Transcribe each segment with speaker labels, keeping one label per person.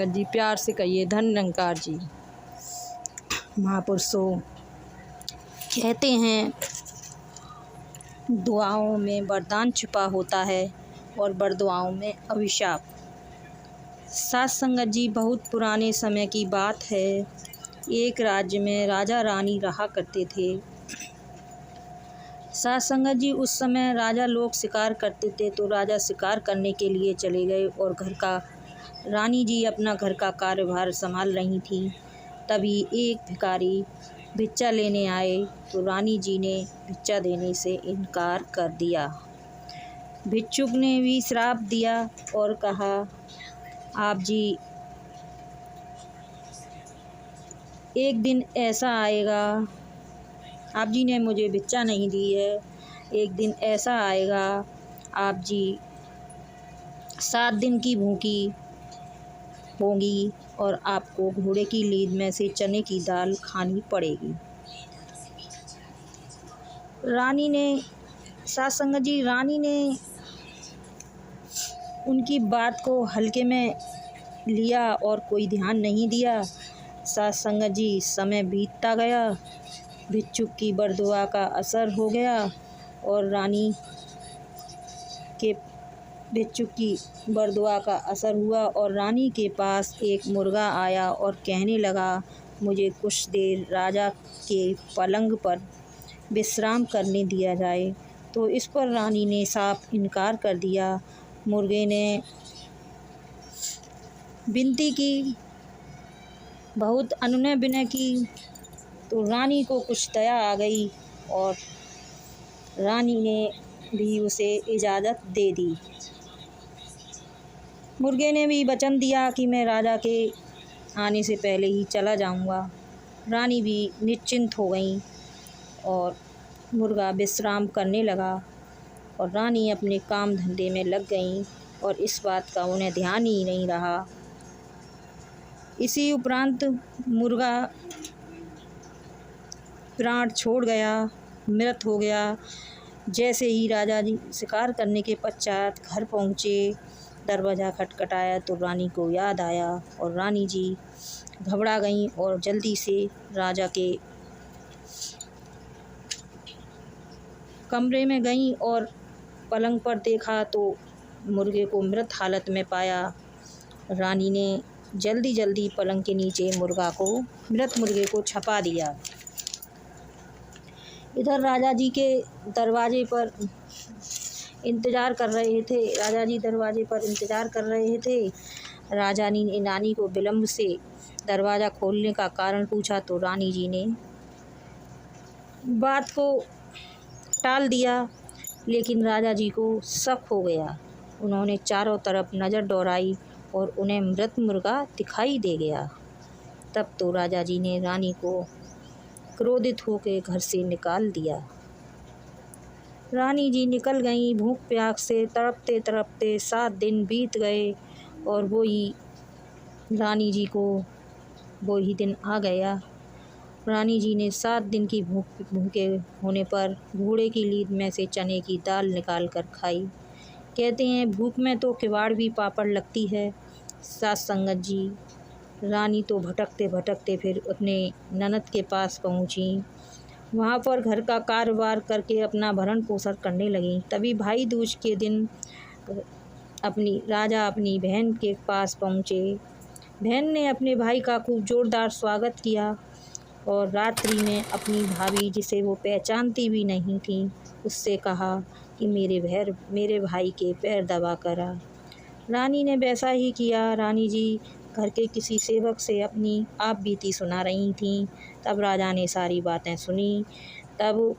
Speaker 1: संगत जी, प्यार से कहिए धन निरंकार जी। महापुरुषों कहते हैं दुआओं में वरदान छुपा होता है और बरदुआओं में अभिशाप। साथ संगत जी, बहुत पुराने समय की बात है। एक राज्य में राजा रानी रहा करते थे। साथ संगत जी, उस समय राजा लोग शिकार करते थे तो राजा शिकार करने के लिए चले गए और रानी जी अपना घर का कार्यभार संभाल रही थी। तभी एक भिखारी भिक्षा लेने आए तो रानी जी ने भिक्षा देने से इनकार कर दिया। भिक्षुक ने भी श्राप दिया और कहा, आप जी एक दिन ऐसा आएगा, आप जी ने मुझे भिक्षा नहीं दी है, एक दिन ऐसा आएगा आप जी 7 दिन की भूखी होंगी और आपको घोड़े की लीद में से चने की दाल खानी पड़ेगी। रानी ने उनकी बात को हल्के में लिया और कोई ध्यान नहीं दिया। साथ संगत जी, समय बीतता गया, भिक्षुक की बरदुआ का असर हो गया और भिक्षुक की बरदुआ का असर हुआ और रानी के पास एक मुर्गा आया और कहने लगा, मुझे कुछ देर राजा के पलंग पर विश्राम करने दिया जाए। तो इस पर रानी ने साफ इनकार कर दिया। मुर्गे ने विनती की, बहुत अनुनय विनय की तो रानी को कुछ दया आ गई और रानी ने भी उसे इजाज़त दे दी। मुर्गे ने भी वचन दिया कि मैं राजा के आने से पहले ही चला जाऊंगा। रानी भी निश्चिंत हो गई और मुर्गा विश्राम करने लगा और रानी अपने काम धंधे में लग गई और इस बात का उन्हें ध्यान ही नहीं रहा। इसी उपरांत मुर्गा प्राण छोड़ गया, मृत हो गया। जैसे ही राजा जी शिकार करने के पश्चात घर पहुँचे, दरवाज़ा खटखटाया तो रानी को याद आया और रानी जी घबरा गईं और जल्दी से राजा के कमरे में गईं और पलंग पर देखा तो मुर्गे को मृत हालत में पाया। रानी ने जल्दी पलंग के नीचे मृत मुर्गे को छुपा दिया। इधर राजा जी के दरवाजे पर इंतज़ार कर रहे थे। राजा ने रानी को विलम्ब से दरवाज़ा खोलने का कारण पूछा तो रानी जी ने बात को टाल दिया, लेकिन राजा जी को शक हो गया। उन्होंने चारों तरफ नज़र दौड़ाई और उन्हें मृत मुर्गा दिखाई दे गया। तब तो राजा जी ने रानी को क्रोधित होकर घर से निकाल दिया। रानी जी निकल गईं। भूख प्यास से तड़पते 7 दिन बीत गए और रानी जी को वही दिन आ गया। रानी जी ने 7 दिन की भूखे होने पर घोड़े की लीद में से चने की दाल निकाल कर खाई। कहते हैं भूख में तो किवाड़ भी पापड़ लगती है। साथ संगत जी, रानी तो भटकते फिर अपने ननद के पास पहुंची। वहां पर घर का कारोबार करके अपना भरण पोषण करने लगी। तभी भाई दूज के दिन राजा अपनी बहन के पास पहुंचे। बहन ने अपने भाई का खूब जोरदार स्वागत किया और रात्रि में अपनी भाभी, जिसे वो पहचानती भी नहीं थी, उससे कहा कि मेरे भाई के पैर दबा करा। रानी ने वैसा ही किया। रानी जी घर के किसी सेवक से अपनी आप बीती सुना रही थीं। तब राजा ने सारी बातें सुनी। तब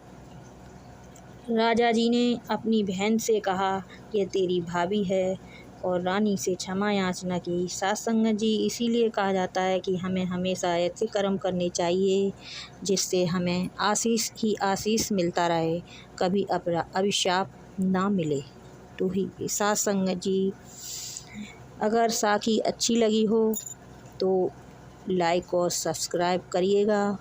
Speaker 1: राजा जी ने अपनी बहन से कहा, ये तेरी भाभी है, और रानी से क्षमा याचना की। साथ संगत जी, इसीलिए कहा जाता है कि हमें हमेशा ऐसे कर्म करने चाहिए जिससे हमें आशीष ही आशीष मिलता रहे, कभी अभिशाप ना मिले। तो ही साथ संगत जी, अगर साखी अच्छी लगी हो तो लाइक और सब्सक्राइब करिएगा।